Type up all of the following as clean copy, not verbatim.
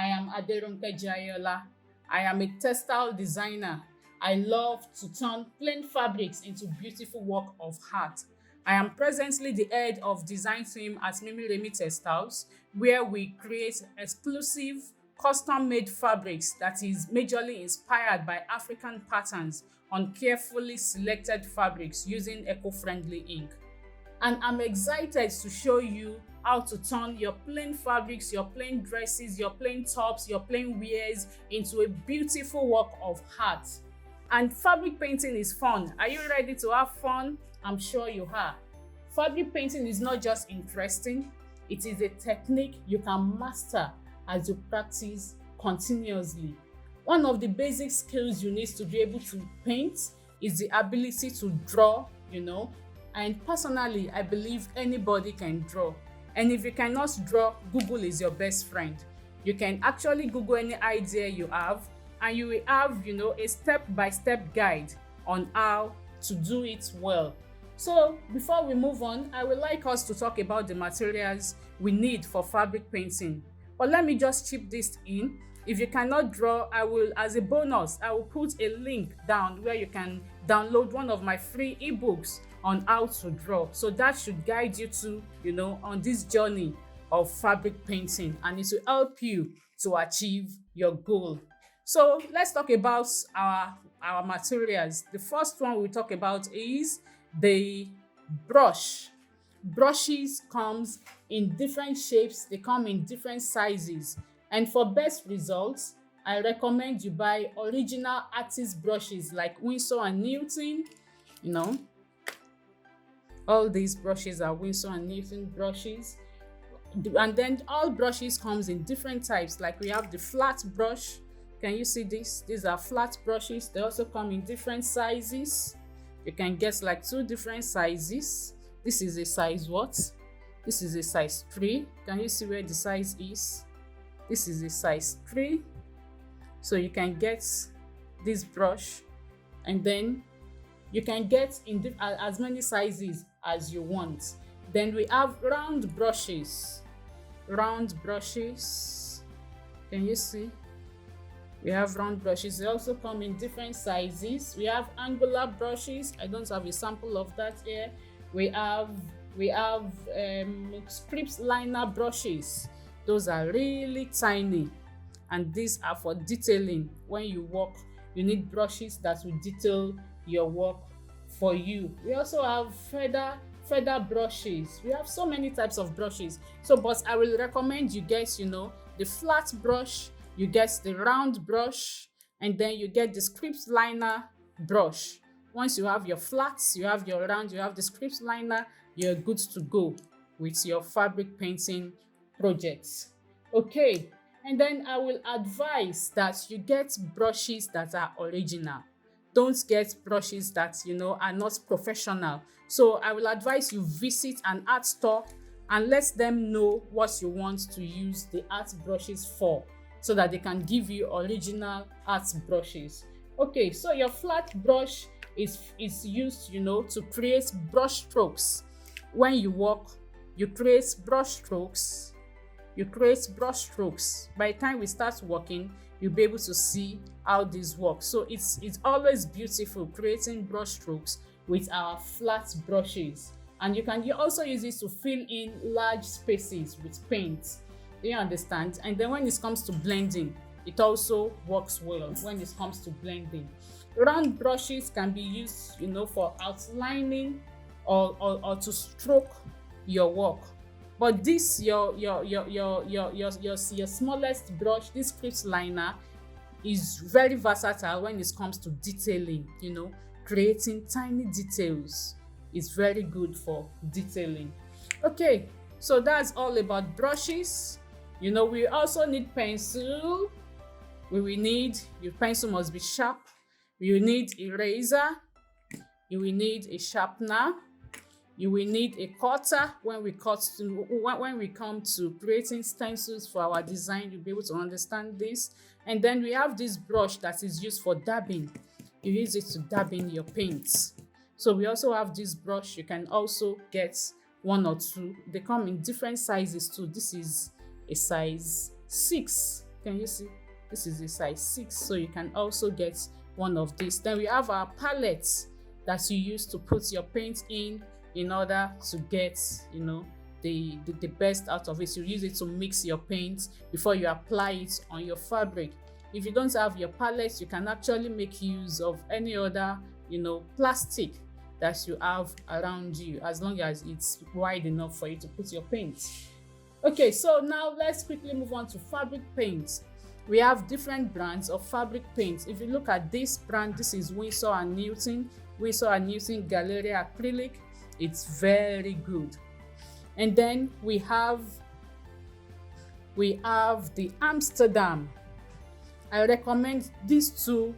I am Aderonke Jayola. I am a textile designer. I love to turn plain fabrics into beautiful work of art. I am presently the head of design team at Mimi Remi Textiles, where we create exclusive, custom-made fabrics that is majorly inspired by African patterns on carefully selected fabrics using eco-friendly ink. And I'm excited to show you how to turn your plain fabrics, your plain dresses, your plain tops, your plain wears into a beautiful work of art. And fabric painting is fun. Are you ready to have fun? I'm sure you are. Fabric painting is not just interesting, it is a technique you can master as you practice continuously. One of the basic skills you need to be able to paint is the ability to draw. And personally, I believe anybody can draw. And if you cannot draw, Google is your best friend. You can actually Google any idea you have, and you will have, a step-by-step guide on how to do it well. So before we move on, I would like us to talk about the materials we need for fabric painting. But let me just chip this in. If you cannot draw, as a bonus, I will put a link down where you can download one of my free ebooks on how to draw. So that should guide you to, on this journey of fabric painting, and it will help you to achieve your goal. So let's talk about our materials. The first one we talk about is the brush. Brushes comes in different shapes, they come in different sizes. And for best results, I recommend you buy original artist brushes like Winsor and Newton. All these brushes are Winsor and Newton brushes. And then all brushes comes in different types. Like we have the flat brush. Can you see this? These are flat brushes. They also come in different sizes. You can get like 2 different sizes. This is a size what? This is a size 3. Can you see where the size is? This is a size 3. So you can get this brush, and then you can get in as many sizes as you want. Then we have round brushes. Round brushes. Can you see? We have round brushes. They also come in different sizes. We have angular brushes. I don't have a sample of that here. We have script liner brushes. Those are really tiny, and these are for detailing. When you work, you need brushes that will detail your work for you. We also have feather brushes. We have so many types of brushes. But I will recommend you get, the flat brush, you get the round brush, and then you get the script liner brush. Once you have your flats, you have your round, you have the script liner, you're good to go with your fabric painting projects. Okay, and then I will advise that you get brushes that are original. Don't get brushes that are not professional. So I will advise you visit an art store and let them know what you want to use the art brushes for, so that they can give you original art brushes. Okay, so your flat brush is used to create brush strokes. When you work, you create brush strokes. By the time we start working, you'll be able to see how this works. So it's always beautiful creating brush strokes with our flat brushes. And you can also use it to fill in large spaces with paint. Do you understand? And then when it comes to blending, it also works well when it comes to blending. Round brushes can be used, for outlining or to stroke your work. But this your smallest brush, this script liner, is very versatile when it comes to detailing. Creating tiny details is very good for detailing. Okay, so that's all about brushes. We also need pencil. Your pencil must be sharp. You need eraser. You will need a sharpener. You will need a cutter. When we come to creating stencils for our design, you'll be able to understand this. And then we have this brush that is used for dabbing. You use it to dab in your paints. So we also have this brush. You can also get 1 or 2. They come in different sizes too. This is a size 6. Can you see? This is a size 6, so you can also get one of these. Then we have our palettes that you use to put your paint in order to get, you know, the best out of it. You use it to mix your paint before you apply it on your fabric. If you don't have your palette, you can actually make use of any other, you know, plastic that you have around you, as long as it's wide enough for you to put your paint. Okay, so now let's quickly move on to fabric paint. We have different brands of fabric paint. If you look at this brand, this is Winsor & Newton. Winsor & Newton Galleria Acrylic. It's very good. And then we have the Amsterdam. I recommend these two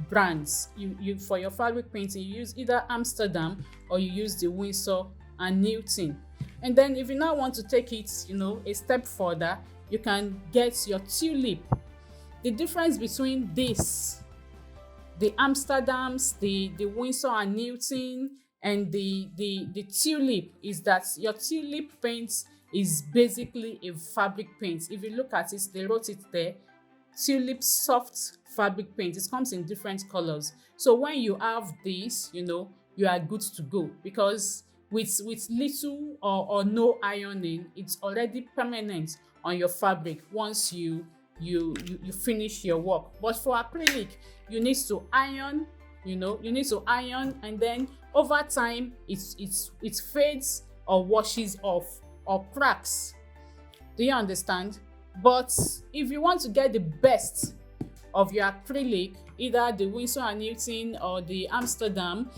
brands. You for your fabric painting, you use either Amsterdam or you use the Winsor & Newton. And then if you now want to take it, you know, a step further, you can get your Tulip. The difference between this, the Amsterdams, the Winsor & Newton, and the Tulip, is that your Tulip paint is basically a fabric paint. If you look at it, they wrote it there, Tulip soft fabric paint. It comes in different colors. So when you have this, you know, you are good to go, because with little or no ironing, it's already permanent on your fabric once you finish your work. But for acrylic, you need to iron, you know, and then over time it fades or washes off or cracks. Do you understand? But if you want to get the best of your acrylic, either the Winsor & Newton or the Amsterdam,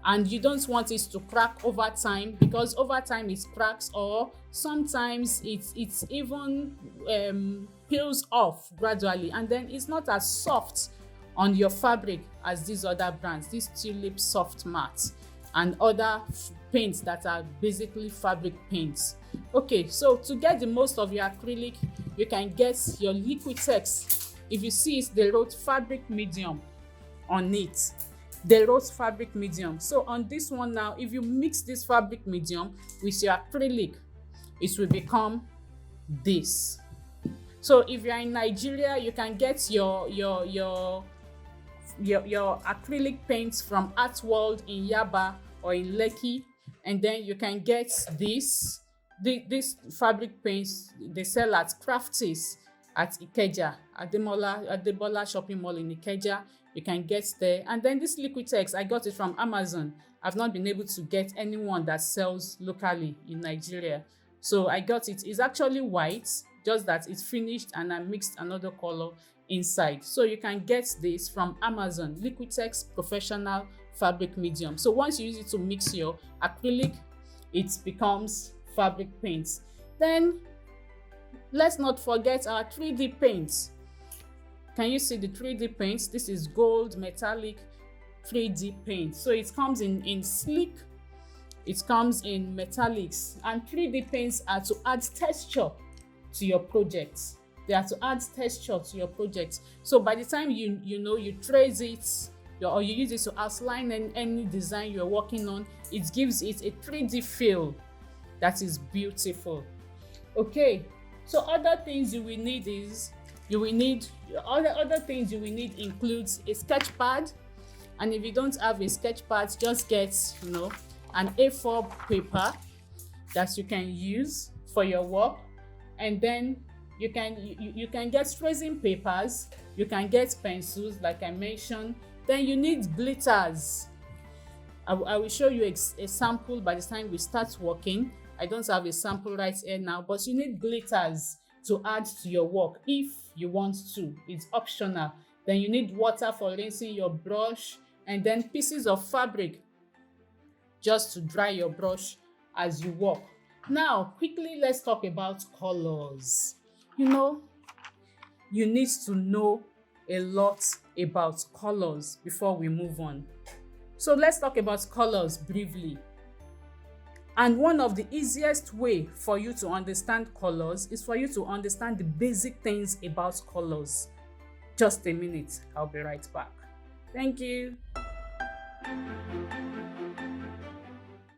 and you don't want it to crack over time, because over time it cracks, or sometimes it's even peels off gradually, and then it's not as soft on your fabric as these other brands, this Tulip Soft Matte and other paints that are basically fabric paints. Okay, so to get the most of your acrylic, you can get your Liquitex. If you see it, they wrote fabric medium on it. They wrote fabric medium. So on this one now, if you mix this fabric medium with your acrylic, it will become this. So if you're in Nigeria, you can get your acrylic paints from Art World in Yaba or in Lekki, and then you can get this fabric paints they sell at Crafties at Ikeja, at Adebola shopping mall in Ikeja. You can get there. And then this Liquitex, I got it from Amazon. I've not been able to get anyone that sells locally in Nigeria, so I got it. It's actually white, just that it's finished and I mixed another color inside. So you can get this from Amazon, Liquitex Professional Fabric Medium. So once you use it to mix your acrylic, it becomes fabric paints. Then let's not forget our 3D paints. Can you see the 3D paints? This is gold metallic 3D paint. So it comes in sleek, it comes in metallics, and 3D paints are to add texture to your projects. They are to add texture to your project. So by the time you trace it, or you use it to outline any design you're working on, it gives it a 3D feel that is beautiful. Okay, so other things you will need includes a sketch pad. And if you don't have a sketch pad, just get an A4 paper that you can use for your work. And then you can get tracing papers, you can get pencils like I mentioned. Then you need glitters. I will show you a sample by the time we start working. I don't have a sample right here now, but you need glitters to add to your work if you want to. It's optional. Then you need water for rinsing your brush, and then pieces of fabric just to dry your brush as you work. Now, quickly, let's talk about colors. You need to know a lot about colors before we move on. So let's talk about colors briefly. And one of the easiest way for you to understand colors is for you to understand the basic things about colors. Just a minute, I'll be right back. Thank you.